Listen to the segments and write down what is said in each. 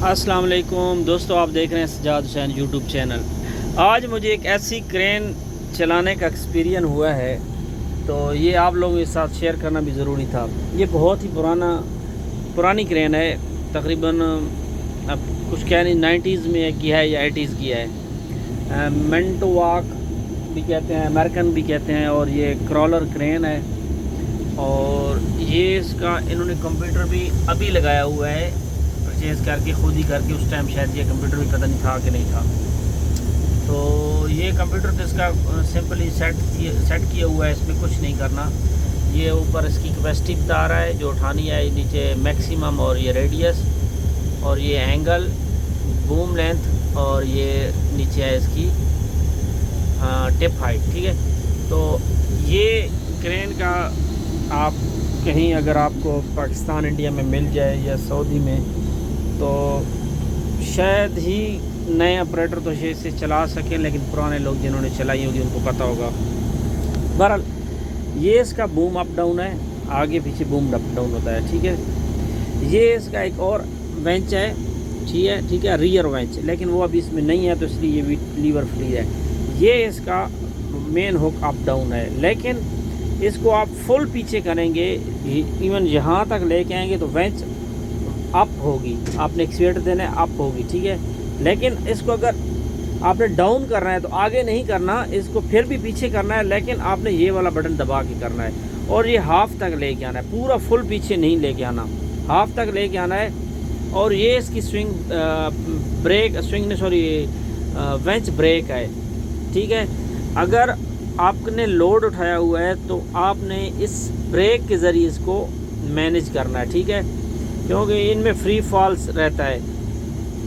अस्सलाम वालेकुम दोस्तों, आप देख रहे हैं सजाद हुसैन यूट्यूब चैनल। आज मुझे एक ऐसी क्रेन चलाने का एक्सपीरियंस हुआ है, तो ये आप लोगों के साथ शेयर करना भी ज़रूरी था। ये बहुत ही पुरानी क्रेन है, तकरीबन अब कुछ कह नहीं 90s में की है या 80s की है। मेंटोवाक भी कहते हैं, अमेरिकन भी कहते हैं, और ये क्रॉलर क्रेन है। और ये इसका इन्होंने कंप्यूटर भी अभी लगाया हुआ है, परचेज़ करके खुद ही करके। उस टाइम शायद ये कंप्यूटर भी पता नहीं था कि नहीं था। तो ये कंप्यूटर तो इसका सिंपली सेट किया हुआ है, इसमें कुछ नहीं करना। ये ऊपर इसकी कैपेसिटी बता रहा है जो उठानी है, नीचे मैक्सिमम, और ये रेडियस, और ये एंगल, बूम लेंथ, और ये नीचे है इसकी टिप हाइट। ठीक है, तो ये क्रेन का आप कहीं अगर आपको पाकिस्तान इंडिया में मिल जाए या सऊदी में, तो शायद ही नए ऑपरेटर तो इसे चला सकें, लेकिन पुराने लोग जिन्होंने चलाई होगी उनको पता होगा। बहरहाल ये इसका बूम अप डाउन है, आगे पीछे बूम अप डाउन होता है। ठीक है, ये इसका एक और वेंच है, ठीक है, रियर वेंच, लेकिन वो अभी इसमें नहीं है, तो इसलिए ये लीवर फ्री है। ये इसका मेन हुक अप डाउन है, लेकिन इसको आप फुल पीछे करेंगे, इवन यहाँ तक लेके आएंगे तो वेंच अप होगी, आपने एक्सीलेटर देना है, अप होगी। ठीक है, लेकिन इसको अगर आपने डाउन करना है तो आगे नहीं करना, इसको फिर भी पीछे करना है, लेकिन आपने ये वाला बटन दबा के करना है। और ये हाफ तक लेके आना है, पूरा फुल पीछे नहीं लेके आना, हाफ तक लेके आना है। और ये इसकी वेंच ब्रेक है। ठीक है, अगर आपने लोड उठाया हुआ है तो आपने इस ब्रेक के ज़रिए इसको मैनेज करना है। ठीक है, क्योंकि इनमें फ्री फॉल्स रहता है।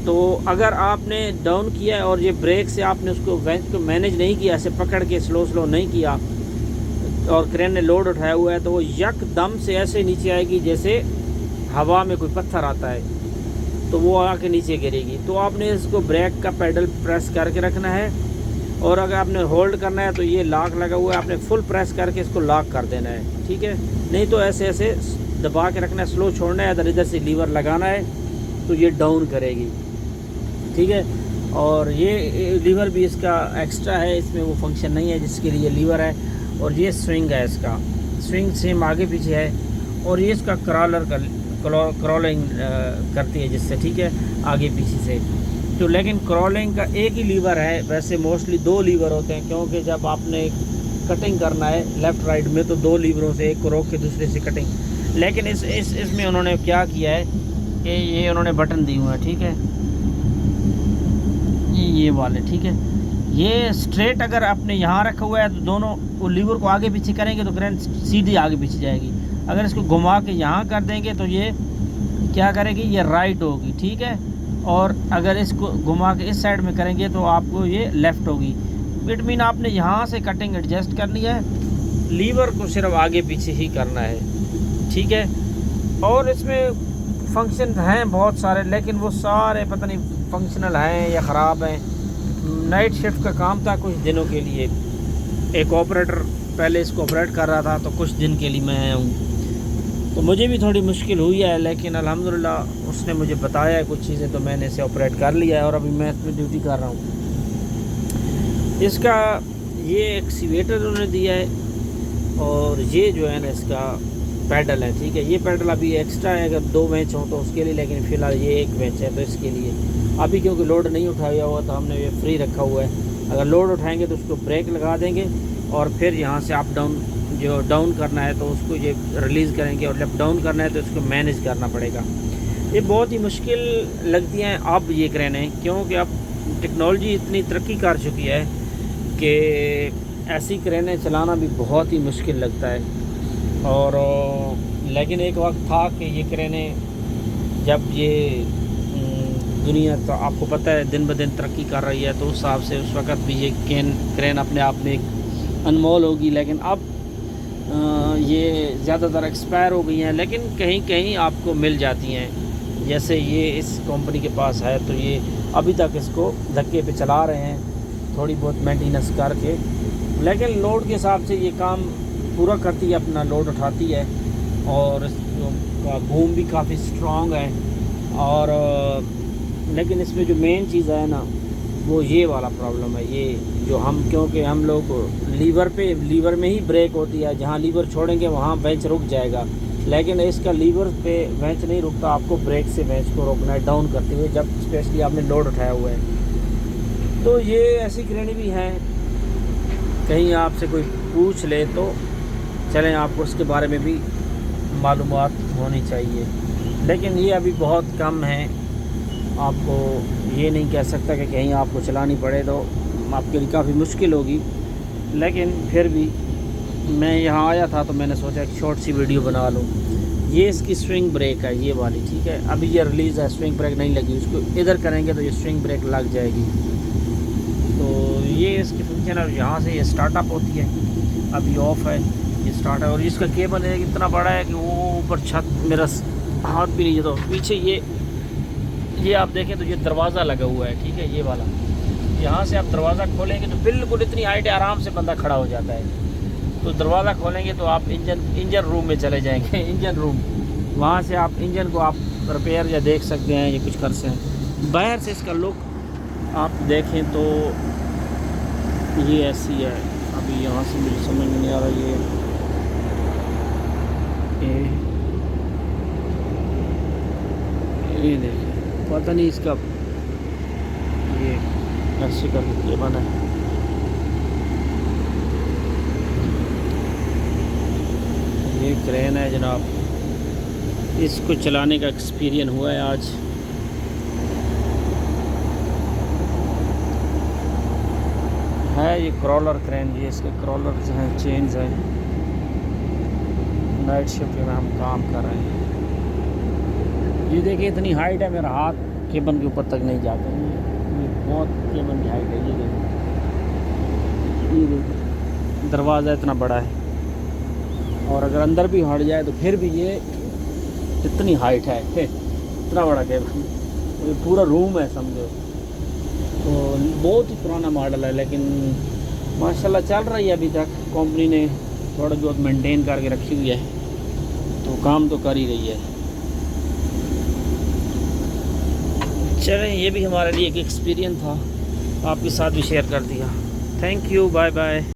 तो अगर आपने डाउन किया है और ये ब्रेक से आपने उसको वेंच को मैनेज नहीं किया, ऐसे पकड़ के स्लो नहीं किया, और क्रेन ने लोड उठाया हुआ है, तो वो यकदम से ऐसे नीचे आएगी जैसे हवा में कोई पत्थर आता है, तो वो आके नीचे गिरेगी। तो आपने इसको ब्रेक का पेडल प्रेस करके रखना है, और अगर आपने होल्ड करना है तो ये लॉक लगा हुआ है, आपने फुल प्रेस करके इसको लॉक कर देना है। ठीक है, नहीं तो ऐसे ऐसे दबा के रखना है, स्लो छोड़ना है, इधर इधर से लीवर लगाना है तो ये डाउन करेगी। ठीक है, और ये लीवर भी इसका एक्स्ट्रा है, इसमें वो फंक्शन नहीं है जिसके लिए लीवर है। और ये स्विंग है, इसका स्विंग सेम आगे पीछे है, और ये इसका क्रॉलिंग करती है जिससे, ठीक है, आगे पीछे से। तो लेकिन क्रॉलिंग का एक ही लीवर है, वैसे मोस्टली दो लीवर होते हैं, क्योंकि जब आपने कटिंग करना है लेफ़्ट राइट में तो दो लीवरों से, एक को रोक के दूसरे से कटिंग। लेकिन इसमें उन्होंने क्या किया है कि ये उन्होंने बटन दिए हुए हैं। ठीक है, ये वाले, ठीक है, ये स्ट्रेट अगर आपने यहाँ रखा हुआ है तो दोनों वो लीवर को आगे पीछे करेंगे तो क्रेन सीधी आगे पीछे जाएगी। अगर इसको घुमा के यहाँ कर देंगे तो ये क्या करेगी, ये राइट होगी। ठीक है, और अगर इसको घुमा के इस साइड में करेंगे तो आपको ये लेफ़्ट होगी। इट मीन आपने यहाँ से कटिंग एडजस्ट करनी है, लीवर को सिर्फ आगे पीछे ही करना है। ठीक है, और इसमें फंक्शन हैं बहुत सारे, लेकिन वो सारे पता नहीं फंक्शनल हैं या ख़राब हैं। नाइट शिफ्ट का काम था कुछ दिनों के लिए, एक ऑपरेटर पहले इसको ऑपरेट कर रहा था, तो कुछ दिन के लिए मैं आया हूँ, तो मुझे भी थोड़ी मुश्किल हुई है, लेकिन अल्हम्दुलिल्लाह उसने मुझे बताया है कुछ चीज़ें, तो मैंने इसे ऑपरेट कर लिया है और अभी मैं इसमें ड्यूटी कर रहा हूँ। इसका ये एक्सीवेटर उन्होंने दिया है, और ये जो है ना इसका पैडल है। ठीक है, ये पैडल अभी एक्स्ट्रा है, अगर दो वेंच हो तो उसके लिए, लेकिन फ़िलहाल ये एक वेंच है, तो इसके लिए अभी क्योंकि लोड नहीं उठाया हुआ तो हमने ये फ्री रखा हुआ है। अगर लोड उठाएँगे तो उसको ब्रेक लगा देंगे, और फिर यहाँ से अप डाउन जो डाउन करना है तो उसको ये रिलीज़ करेंगे, और लेफ्ट डाउन करना है तो इसको मैनेज करना पड़ेगा। ये बहुत ही मुश्किल लगती हैं अब ये क्रेनें, क्योंकि अब टेक्नोलॉजी इतनी तरक्की कर चुकी है कि ऐसी क्रेनें चलाना भी बहुत ही मुश्किल लगता है। और लेकिन एक वक्त था कि ये क्रेनें, जब ये दुनिया तो आपको पता है दिन ब दिन तरक्की कर रही है, तो उस हिसाब से उस वक़्त भी ये क्रेन अपने आप में एक अनमोल होगी। लेकिन अब ये ज़्यादातर एक्सपायर हो गई हैं, लेकिन कहीं कहीं आपको मिल जाती हैं। जैसे ये इस कंपनी के पास है, तो ये अभी तक इसको धक्के पे चला रहे हैं, थोड़ी बहुत मेंटेनेंस करके, लेकिन लोड के हिसाब से ये काम पूरा करती है, अपना लोड उठाती है, और इसका बूम भी काफ़ी स्ट्रॉन्ग है। और लेकिन इसमें जो मेन चीज़ है ना, वो ये वाला प्रॉब्लम है। ये जो हम, क्योंकि हम लोग लीवर में ही ब्रेक होती है, जहाँ लीवर छोड़ेंगे वहाँ बेंच रुक जाएगा, लेकिन इसका लीवर पे बेंच नहीं रुकता, आपको ब्रेक से बेंच को रोकना है डाउन करते हुए, जब स्पेशली आपने लोड उठाया हुआ है। तो ये ऐसी ग्रेनी भी हैं, कहीं आपसे कोई पूछ ले तो चलें, आपको उसके बारे में भी मालूमात होनी चाहिए, लेकिन ये अभी बहुत कम है। आपको ये नहीं कह सकता कि कहीं आपको चलानी पड़े तो आपके लिए काफ़ी मुश्किल होगी, लेकिन फिर भी मैं यहाँ आया था तो मैंने सोचा एक शॉर्ट सी वीडियो बना लूँ। ये इसकी स्विंग ब्रेक है, ये वाली, ठीक है। अभी ये रिलीज़ है, स्विंग ब्रेक नहीं लगी, उसको इधर करेंगे तो ये स्विंग ब्रेक लग जाएगी। तो ये इसकी फंक्शन है, यहाँ से ये स्टार्टअप होती है, अभी ऑफ़ है, ये स्टार्ट है। और इसका केबल है इतना बड़ा है कि वो ऊपर छत, मेरा हाथ भी नहीं है, तो पीछे ये आप देखें तो ये दरवाज़ा लगा हुआ है, ठीक है, ये वाला। यहाँ से आप दरवाज़ा खोलेंगे तो बिल्कुल इतनी हाइट है, आराम से बंदा खड़ा हो जाता है। तो दरवाज़ा खोलेंगे तो आप इंजन रूम में चले जाएंगे इंजन रूम, वहाँ से आप इंजन को आप रिपेयर या देख सकते हैं, ये कुछ कर सकते हैं। बाहर से इसका लुक आप देखें तो ये ऐसी है। अभी यहाँ से मुझे समझ में नहीं आ रहा, ये देखें, पता नहीं इसका ये ऐसे कर ये बना है। ये क्रेन है जनाब, इसको चलाने का एक्सपीरियंस हुआ है आज। है ये क्रॉलर क्रेन, ये इसके क्रॉलर हैं, चेन्स हैं। नाइट शिफ्ट में हम काम कर रहे हैं। ये देखिए इतनी हाइट है, मेरा हाथ केबल के ऊपर तक नहीं जाता। ये बहुत केबल की हाइट है। ये देखिए दरवाज़ा इतना बड़ा है, और अगर अंदर भी हट जाए तो फिर भी ये इतनी हाइट है, इतना बड़ा केबल, ये पूरा रूम है समझो। तो बहुत ही पुराना मॉडल है, लेकिन माशाल्लाह चल रही है अभी तक। कंपनी ने थोड़ा बहुत मेंटेन करके रखी हुई है, तो काम तो कर ही रही है। चलें, ये भी हमारे लिए एक एक्सपीरियंस था, आपके साथ भी शेयर कर दिया। Thank you, bye bye.